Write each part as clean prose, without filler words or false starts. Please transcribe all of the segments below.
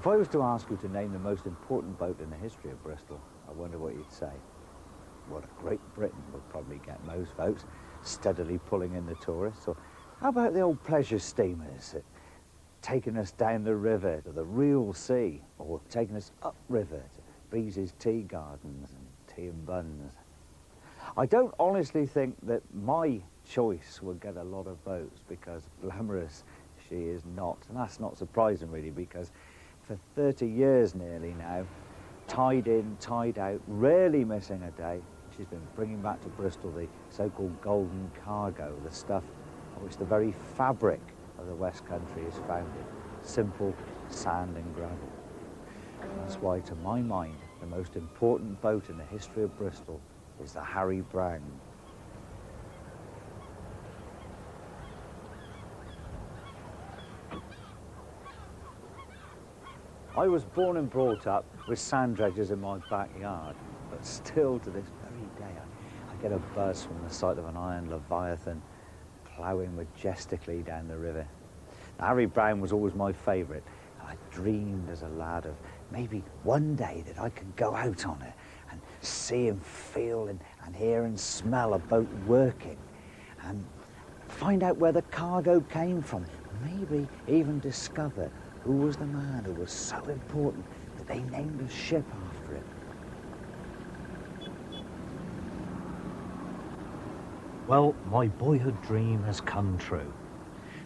If I was to ask you to name the most important boat in the history of Bristol, I wonder what you'd say. Well, Great Britain would probably get most votes, steadily pulling in the tourists. Or how about the old pleasure steamers that taking us down the river to the real sea, or taking us upriver to Bees's tea gardens and tea and buns? I don't honestly think that my choice will get a lot of votes, because glamorous she is not. And that's not surprising, really, because for 30 years nearly now, tied in, tied out, rarely missing a day, she's been bringing back to Bristol the so-called golden cargo, the stuff on which the very fabric of the West Country is founded, simple sand and gravel. And that's why, to my mind, the most important boat in the history of Bristol is the Harry Brown. I was born and brought up with sand dredgers in my backyard, but still to this very day I get a buzz from the sight of an iron Leviathan ploughing majestically down the river. Now, Harry Brown was always my favourite. I dreamed as a lad of maybe one day that I could go out on it and see and feel and hear and smell a boat working, and find out where the cargo came from, maybe even discover who was the man who was so important that they named a ship after him. Well, my boyhood dream has come true.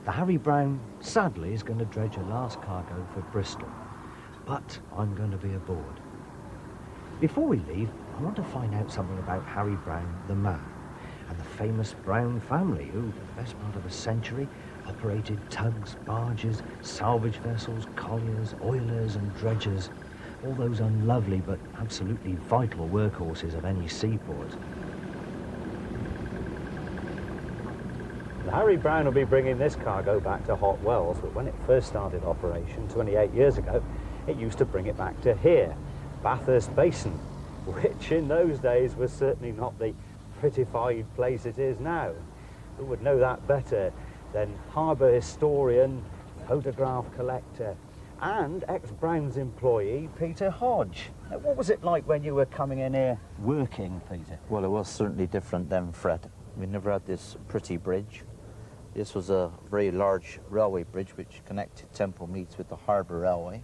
The Harry Brown, sadly, is going to dredge a last cargo for Bristol, but I'm going to be aboard. Before we leave, I want to find out something about Harry Brown, the man, and the famous Brown family who, for the best part of a century, operated tugs, barges, salvage vessels, colliers, oilers and dredgers, all those unlovely but absolutely vital workhorses of any seaport. The Harry Brown will be bringing this cargo back to Hot Wells, but when it first started operation 28 years ago, it used to bring it back to here, Bathurst Basin, which in those days was certainly not the prettified place it is now. Who would know that better than harbour historian, photograph collector, and ex-Brown's employee, Peter Hodge. Now, what was it like when you were coming in here working, Peter? Well, it was certainly different then, Fred. We never had this pretty bridge. This was a very large railway bridge which connected Temple Meads with the Harbour Railway.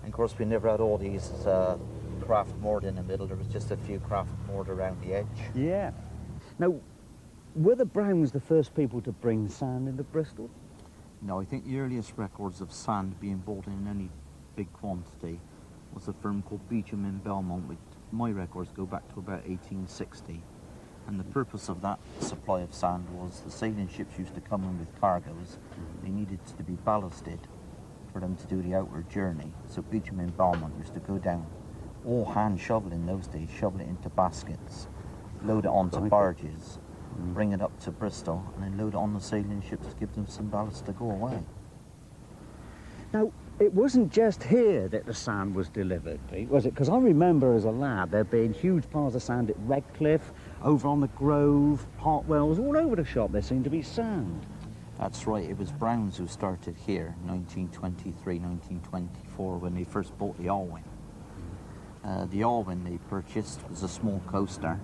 And of course, we never had all these craft moored in the middle. There was just a few craft moored around the edge. Yeah. Now, were the Browns the first people to bring sand into Bristol? No, I think the earliest records of sand being bought in any big quantity was a firm called Beecham in Belmont, which my records go back to about 1860. And the purpose of that supply of sand was the sailing ships used to come in with cargoes. They needed to be ballasted for them to do the outward journey. So Beecham in Belmont used to go down, all hand shovel in those days, shovel it into baskets, load it onto barges, bring it up to Bristol, and then load it on the sailing ships to give them some ballast to go away. Now, it wasn't just here that the sand was delivered, Pete, was it? Because I remember as a lad there being huge piles of sand at Redcliffe, over on the Grove, Hartwells, all over the shop there seemed to be sand. That's right, it was Browns who started here, 1923, 1924, when they first bought the Alwyn. The Alwyn they purchased was a small coaster,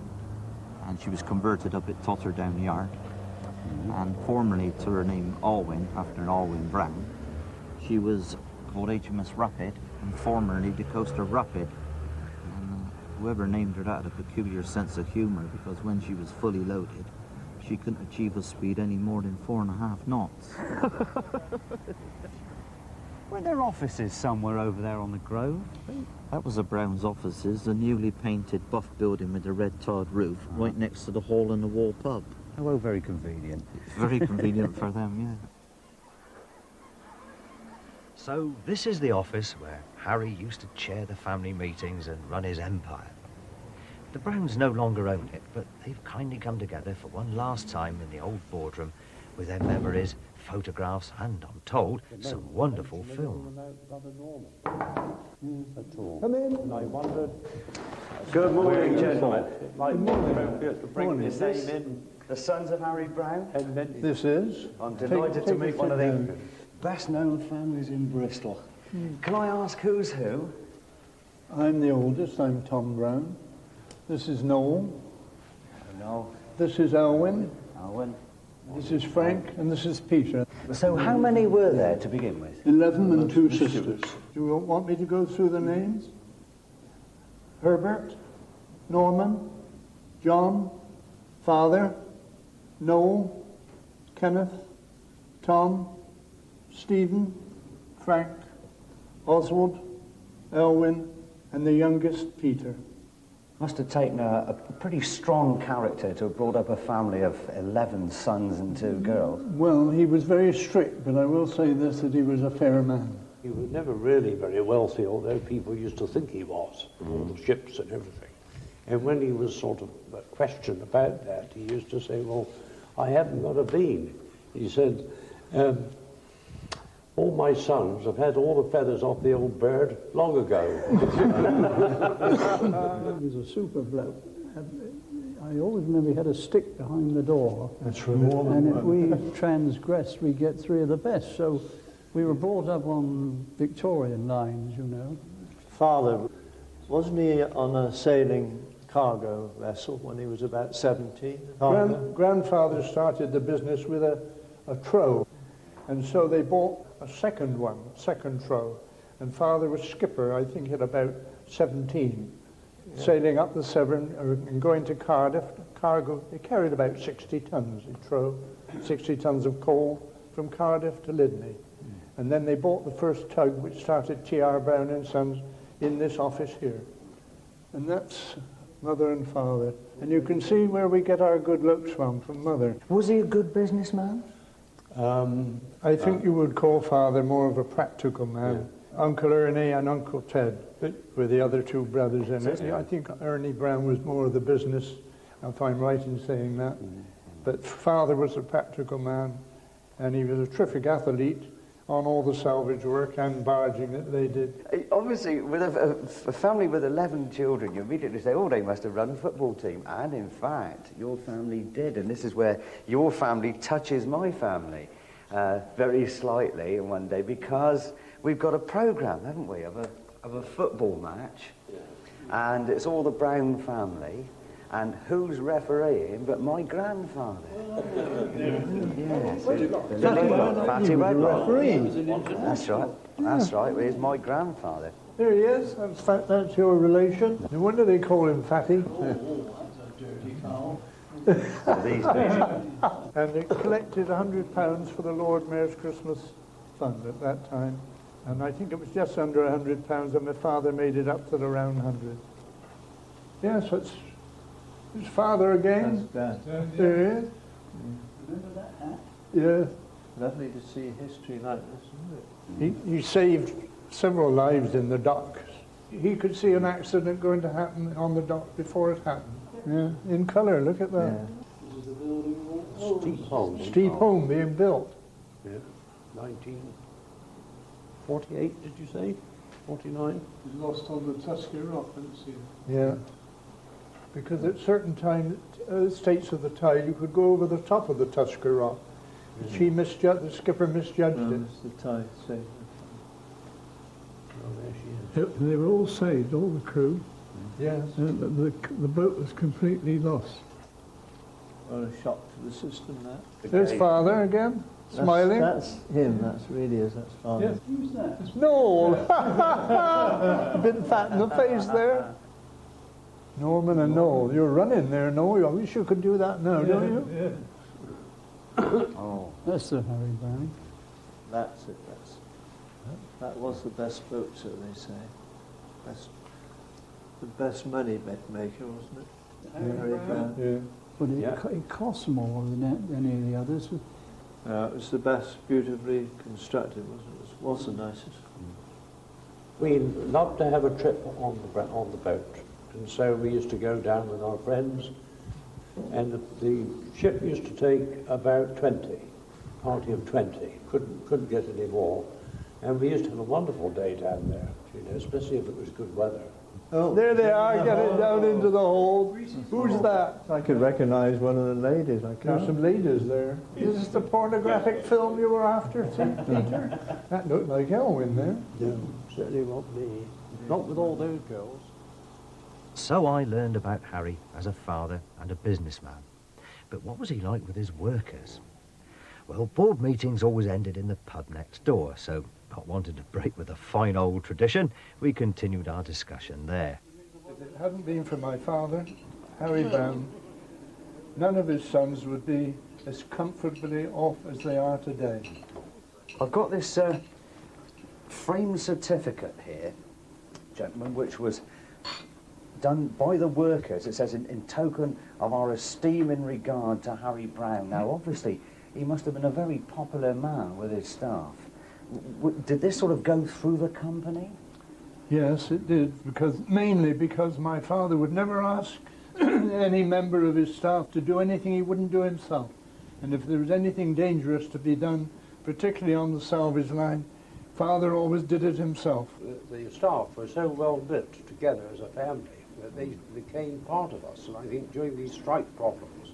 and she was converted up at Totterdown Yard. And formerly to her name Alwyn, after an Alwyn Brown, she was called HMS Rapid, and formerly the coaster Rapid. And whoever named her that had a peculiar sense of humour, because when she was fully loaded, she couldn't achieve a speed any more than 4.5 knots. Were there offices somewhere over there on the Grove? That was the Brown's offices, a newly painted buff building with a red tiled roof, right next to the Hole in the Wall pub. Oh, very convenient. Very convenient for them, yeah. So this is the office where Harry used to chair the family meetings and run his empire. The Browns no longer own it, but they've kindly come together for one last time in the old boardroom with their memories, photographs and, I'm told, some wonderful film. Come in. And I wondered. Good morning, gentlemen. Good morning. Appropriate to bring this name in. The sons of Harry Brown. This is. I'm delighted to meet one of the down. best known families in Bristol. Can I ask who's who? I'm the oldest, I'm Tom Brown. This is Noel. No, This is Elwyn. Owen. This is Frank, and this is Peter. So how many were there to begin with? 11 and 2 sisters. Do you want me to go through the names? Herbert, Norman, John, Father, Noel, Kenneth, Tom, Stephen, Frank, Oswald, Elwyn, and the youngest, Peter. Must have taken a pretty strong character to have brought up a family of 11 sons and 2 girls. Well, he was very strict, but I will say this, that he was a fair man. He was never really very wealthy, although people used to think he was, all the ships and everything. And when he was sort of questioned about that, he used to say, well, I haven't got a bean. He said, all my sons have had all the feathers off the old bird long ago. He was a super bloke. I always remember he had a stick behind the door. That's right. And if we transgressed, we get 3 of the best. So we were brought up on Victorian lines, you know. Father, wasn't he on a sailing cargo vessel when he was about 17? Grandfather started the business with a trow. And so they bought a second trow. And Father was skipper, I think, at about 17. Yeah. Sailing up the Severn and going to Cardiff. Cargo, they carried about 60 tons, a trow, 60 tons of coal from Cardiff to Lydney. And then they bought the first tug, which started T.R. Brown and Sons in this office here. And that's Mother and Father. And you can see where we get our good looks from Mother. Was he a good businessman? I think you would call Father more of a practical man. Yeah. Uncle Ernie and Uncle Ted were the other 2 brothers in it. I think Ernie Brown was more of the business, if I'm right in saying that. But Father was a practical man, and he was a terrific athlete on all the salvage work and barging that they did. Obviously, with a family with 11 children, you immediately say, oh, they must have run a football team. And in fact, your family did. And this is where your family touches my family very slightly in one day, because we've got a programme, haven't we, of a football match. Yeah. And it's all the Brown family. And who's refereeing but my grandfather? Yes. Fatty Redlock. That's right. That's right. He's my grandfather. There he is. That's your relation. No wonder they call him Fatty. And it collected £100 for the Lord Mayor's Christmas Fund at that time. And I think it was just under £100, and my father made it up to around 100. Yes, it's his father again. That's bad. There he is. Remember that hat? Yeah. Lovely to see history like this, isn't it? He saved several lives in the docks. He could see an accident going to happen on the dock before it happened. Yeah, in colour, look at that. Yeah. Steep home being built. Yeah, 1948, did you say? 49? He's lost on the Tusker Rock, yeah. Because at certain states of the tide, you could go over the top of the Tusker Rock. Really? The skipper misjudged it. The tide saved. Oh, there she is. They were all saved, all the crew. Yes. The boat was completely lost. What a shock to the system, that. There's Father again, smiling. That's him, that's Father. Yes. Who's that? Noel! A bit fat in the face there. Norman and Noel. You're running there, Noel. I wish you could do that now, don't you? Yeah. Oh. That's the Harry Browning. That's it, that was the best boat, so they say. The best money maker, wasn't it? Harry Brown. Yeah. But it cost more than any of the others. It was the best, beautifully constructed, wasn't it? It was the nicest. We loved to have a trip on the boat, and so we used to go down with our friends, and the ship used to take about 20, party of 20, couldn't get any more, and we used to have a wonderful day down there, especially if it was good weather. Oh, There they are, getting down into the hold. Who's that? I could recognise one of the ladies. I There's can't. some ladies there. Is this the pornographic film you were after, St. Peter? That looked like Elwyn there. No, certainly won't be. Not with all those girls. So I learned about Harry as a father and a businessman. But what was he like with his workers? Well, board meetings always ended in the pub next door, so not wanting to break with a fine old tradition, we continued our discussion there. If it hadn't been for my father, Harry Brown, none of his sons would be as comfortably off as they are today. I've got this framed certificate here, gentlemen, which was done by the workers. It says, in token of our esteem in regard to Harry Brown. Now, obviously, he must have been a very popular man with his staff. Did this sort of go through the company? Yes, it did, mainly because my father would never ask any member of his staff to do anything he wouldn't do himself. And if there was anything dangerous to be done, particularly on the salvage line, Father always did it himself. The staff were so well knit together as a family that they became part of us. And I think during these strike problems,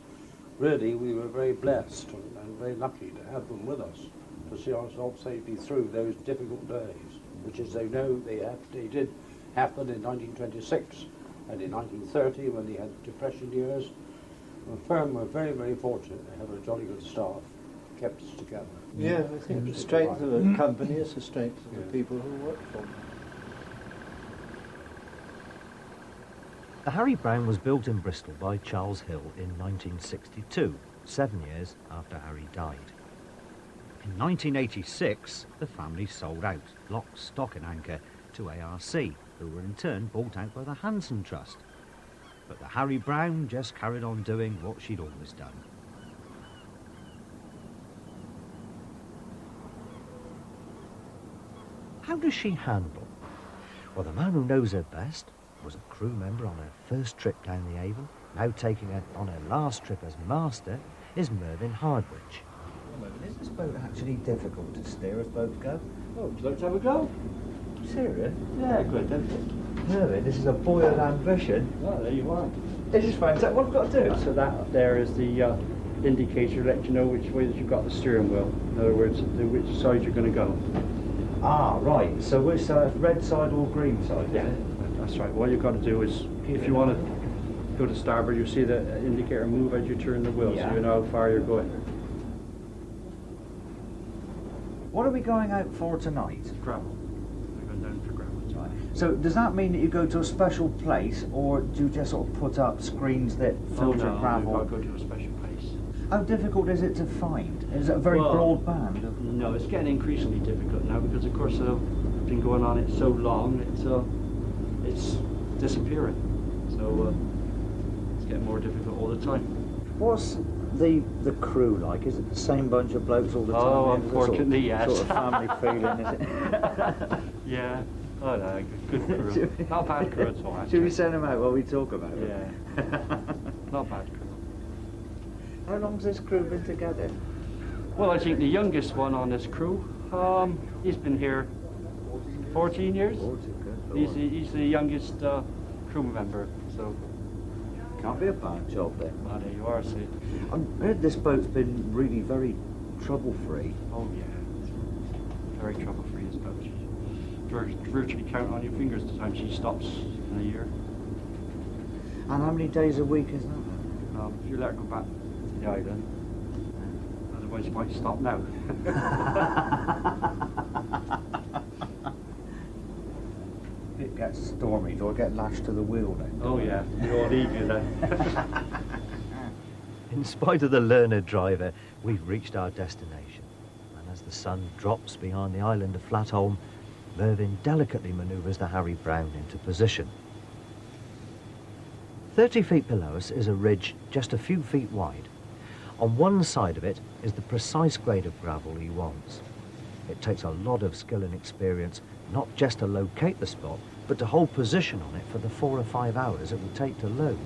really we were very blessed and very lucky to have them with us to see ourselves safely through those difficult days, which, as they know, they did happen in 1926 and in 1930 when they had depression years. The firm were very, very fortunate to have a jolly good staff, kept us together. Yeah, I think the strength of the company is the strength of the people who work for them. The Harry Brown was built in Bristol by Charles Hill in 1962, 7 years after Harry died. In 1986, the family sold out, lock, stock and anchor, to ARC, who were in turn bought out by the Hanson Trust. But the Harry Brown just carried on doing what she'd always done. How does she handle? Well, the man who knows her best was a crew member on her first trip down the Avon. Now taking her on her last trip as master is Mervyn Hardwich. Is this boat actually difficult to steer as boats go? Oh, would you like to have a go? Serious? Yeah, good, don't you? Mervyn, this is a boy of ambition. Oh, there you are. This is fantastic. What have I got to do? So that up there is the indicator to let you know which way that you've got the steering wheel. In other words, which side you're going to go. Ah, right. So which side, red side or green side? Yeah, that's right. What you've got to do is, if you want to go to starboard, you see the indicator move as you turn the wheel, Yeah. so you know how far you're going. What are we going out for tonight? Gravel. We're going down for gravel tonight. So does that mean that you go to a special place, or do you just sort of put up screens that filter We've gravel? got to go to a special place. How difficult is it to find? Is it a very Well, broad band? No, it's getting increasingly difficult now because, of course, it's been going on it so long. It's disappearing. So it's getting more difficult all the time. What's the crew like? Is it the same bunch of blokes all the time? Oh, Is it unfortunately, yes. Sort of family feeling, is it? Yeah. Oh no, good crew. Not bad crew at all. Should Actually. we send them out while we talk about it? Yeah. Not bad crew. How long's this crew been together? Well, I think the youngest one on this crew, he's been here 14 years. He's the youngest crew member, so. Can't be a bad job then. Well, there you are, see. I heard this boat's been really very trouble-free. Oh yeah, it's very trouble-free this boat. Virtually count on your fingers the time she stops in a year. And how many days a week is that? If you let her go back to the island, otherwise you might stop now. If it gets stormy, do I get lashed to the wheel then? Oh yeah, we'll leave you then. In spite of the learned driver, we've reached our destination. And as the sun drops behind the island of Flatholm, Mervyn delicately manoeuvres the Harry Brown into position. 30 feet below us is a ridge just a few feet wide. On one side of it is the precise grade of gravel he wants. It takes a lot of skill and experience, not just to locate the spot, but to hold position on it for the 4 or 5 hours it will take to load.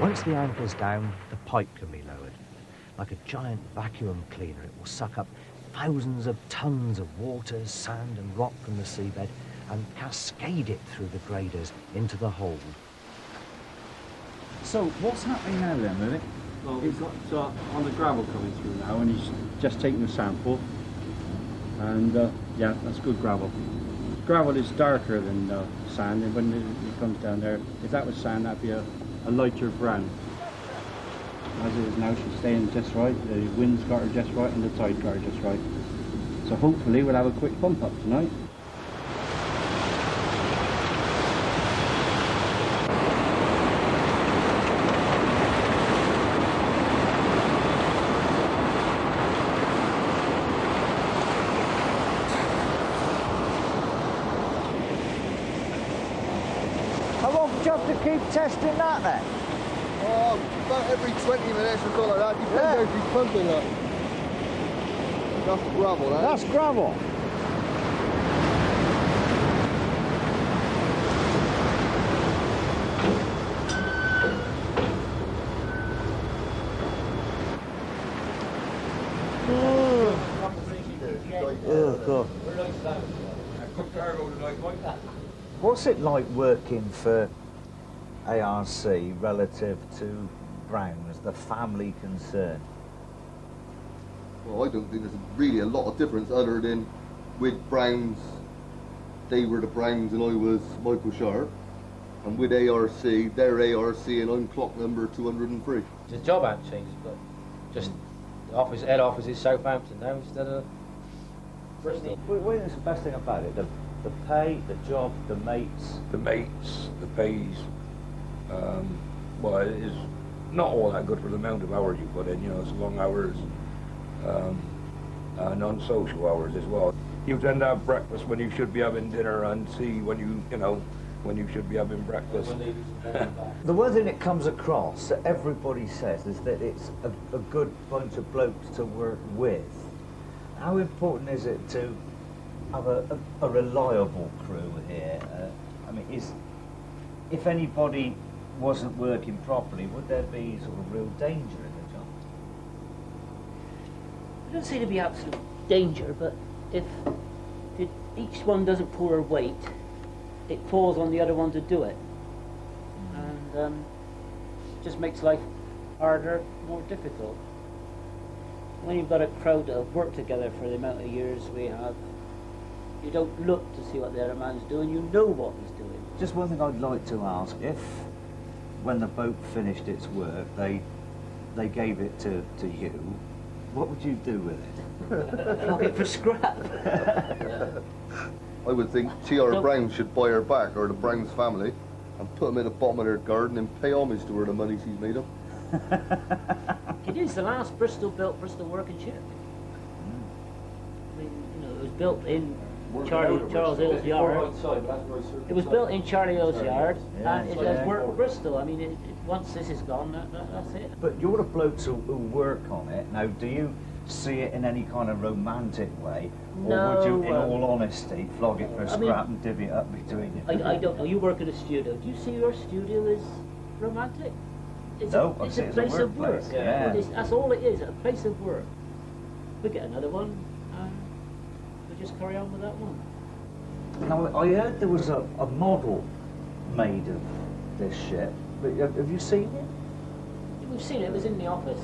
Once the anchor's down, the pipe can be lowered. Like a giant vacuum cleaner, it will suck up thousands of tons of water, sand and rock from the seabed and cascade it through the graders into the hold. So, what's happening now then, with it? Well, we've got on the gravel coming through now, and he's just taking a sample. And yeah, that's good gravel. Gravel is darker than sand, and when it comes down there, if that was sand, that'd be a lighter brown. As it is now, she's staying just right. The wind's got her just right, and the tide got her just right. So hopefully we'll have a quick pump up tonight. How long do you have to keep testing that then? Oh, about every 20 minutes or something like that. Depends how if you're pumping it. That's gravel, eh? That's gravel. Oh, God. What's it like working for ARC relative to Browns, the family concern? Well, I don't think there's really a lot of difference other than with Browns, they were the Browns and I was Michael Sharp. And with ARC, they're ARC and I'm clock number 203. The job hasn't changed, but just the office, head office is Southampton now instead of Bristol. What is the best thing about it? The pay, the job, the mates? The mates, the pays. Well, it is not all that good for the amount of hours you put in, you know, it's long hours, non-social hours as well. You tend to have breakfast when you should be having dinner and see when when you should be having breakfast. The one thing that comes across that everybody says is that it's a good bunch of blokes to work with. How important is it to have a reliable crew here? I mean, if anybody wasn't working properly, would there be sort of real danger in the job? I don't say to be absolute danger, but if each one doesn't pull her weight, it falls on the other one to do it. And just makes life harder, more difficult. When you've got a crowd that have worked together for the amount of years we have, you don't look to see what the other man's doing, you know what he's doing. Just one thing I'd like to ask, if when the boat finished its work, they gave it to you, what would you do with it? Flog it for scrap. I would think T.R. Brown should buy her back, or the Browns family, and put them in the bottom of their garden and pay homage to her the money she's made up. It is the last Bristol-built Bristol working ship. I mean, you know, it was built in Charles Hill's yard. It was built in Charlie Hill's yard, and it does work for Bristol. I mean, once this is gone, that's it. But you're the blokes who work on it. Now, do you see it in any kind of romantic way? Or would you, in all honesty, flog it for a scrap and divvy it up between you? I don't know. You work at a studio. Do you see your studio as romantic? It's a place of work. Yeah. That's all it is, a place of work. We get another one, and we just carry on with that one. Now, I heard there was a model made of this ship, but have you seen it? We've seen it. It was in the office.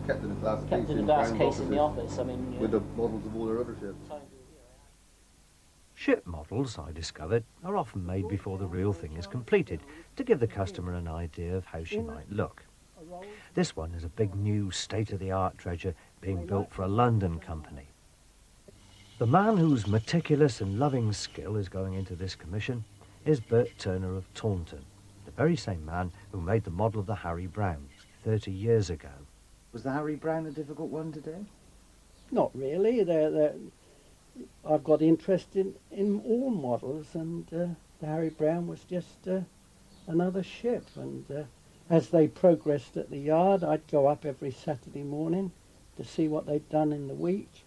Kept in a glass case. Kept in a glass case in the office. I mean, with the models of all their other ships. Ship models, I discovered, are often made before the real thing is completed to give the customer an idea of how she might look. This one is a big new state-of-the-art treasure being built for a London company. The man whose meticulous and loving skill is going into this commission is Bert Turner of Taunton, the very same man who made the model of the Harry Brown 30 years ago. Was the Harry Brown a difficult one to do? Not really. I've got interest in all models, and the Harry Brown was just another ship. And as they progressed at the yard, I'd go up every Saturday morning to see what they'd done in the week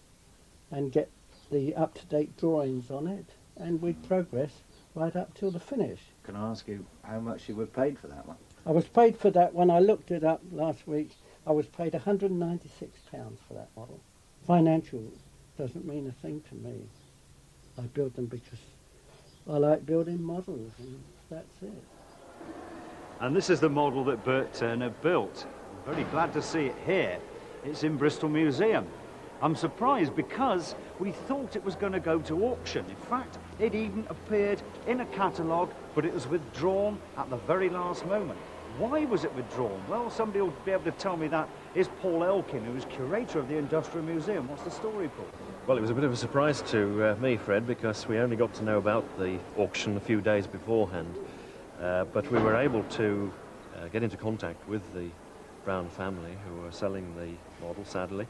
and get the up-to-date drawings on it, and we'd progress right up till the finish. Can I ask you how much you were paid for that one? I was paid for that one. I looked it up last week. I was paid £196 for that model. Financial doesn't mean a thing to me. I build them because I like building models, and that's it. And this is the model that Bert Turner built. I'm very glad to see it here. It's in Bristol Museum. I'm surprised because we thought it was going to go to auction. In fact, it even appeared in a catalogue, but it was withdrawn at the very last moment. Why was it withdrawn? Well, somebody will be able to tell me that. Is Paul Elkin, who's curator of the Industrial Museum. What's the story, Paul? Well, it was a bit of a surprise to me, Fred, because we only got to know about the auction a few days beforehand. But we were able to get into contact with the Brown family, who were selling the model, sadly,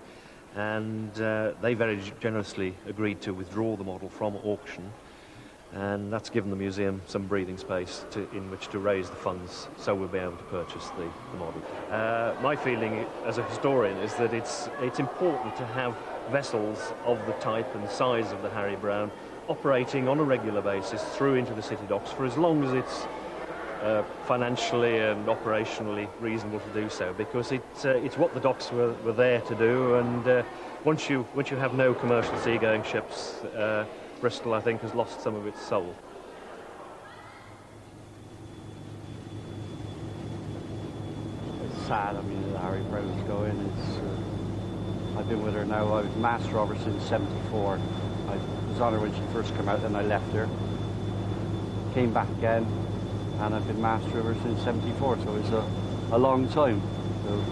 and they very generously agreed to withdraw the model from auction, and that's given the museum some breathing space in which to raise the funds so we'll be able to purchase the model. My feeling as a historian is that it's important to have vessels of the type and size of the Harry Brown operating on a regular basis through into the city docks for as long as it's financially and operationally reasonable to do so, because it's what the docks were there to do, and once you have no commercial seagoing ships, Bristol, I think, has lost some of its soul. It's sad. I mean, Harry Brown's going. I've been with her now. I was master of her since '74. I was on her when she first came out, then I left her. Came back again, and I've been master of her since '74, so it's a long time. So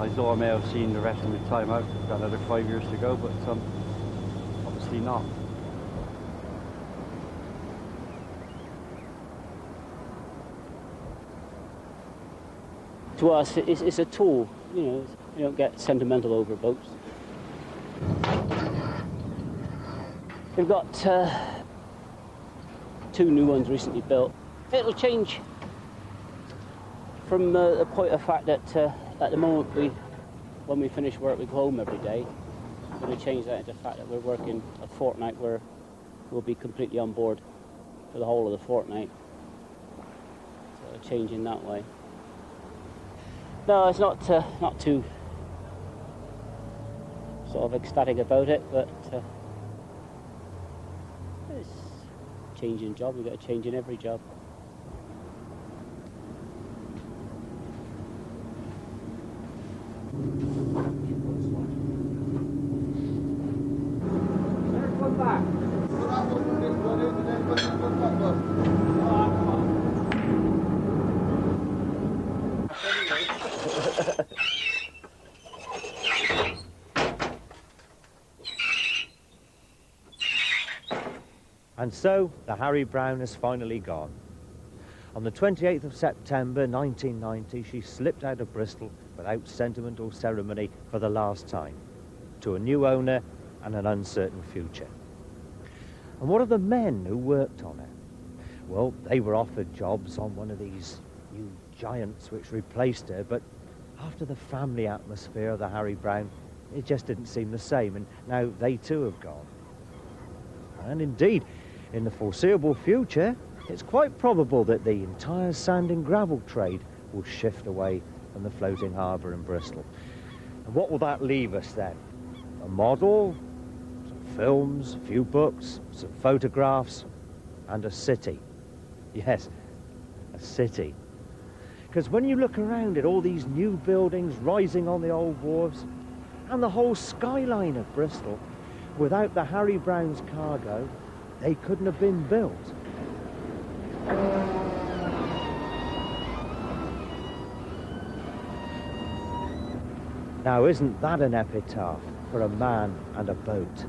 I thought I may have seen the rest of my time out. I've got another 5 years to go, but obviously not. To us, it's a tool. You know, you don't get sentimental over boats. We've got 2 new ones recently built. It'll change from the point of fact that at the moment when we finish work we go home every day. We're going to change that into the fact that we're working a fortnight where we'll be completely on board for the whole of the fortnight. So changing that way. No, it's not too sort of ecstatic about it, but it's a changing job. We've got a change in every job. Come back. And so, the Harry Brown is finally gone. On the 28th of September 1990, she slipped out of Bristol without sentiment or ceremony for the last time, to a new owner and an uncertain future. And what of the men who worked on her? Well, they were offered jobs on one of these new giants which replaced her, but after the family atmosphere of the Harry Brown, it just didn't seem the same, and now they too have gone. And indeed, in the foreseeable future, it's quite probable that the entire sand and gravel trade will shift away from the floating harbour in Bristol. And what will that leave us then? A model, some films, a few books, some photographs, and a city. Yes, a city. Because when you look around at all these new buildings rising on the old wharves, and the whole skyline of Bristol, without the Harry Brown's cargo, they couldn't have been built. Now, isn't that an epitaph for a man and a boat?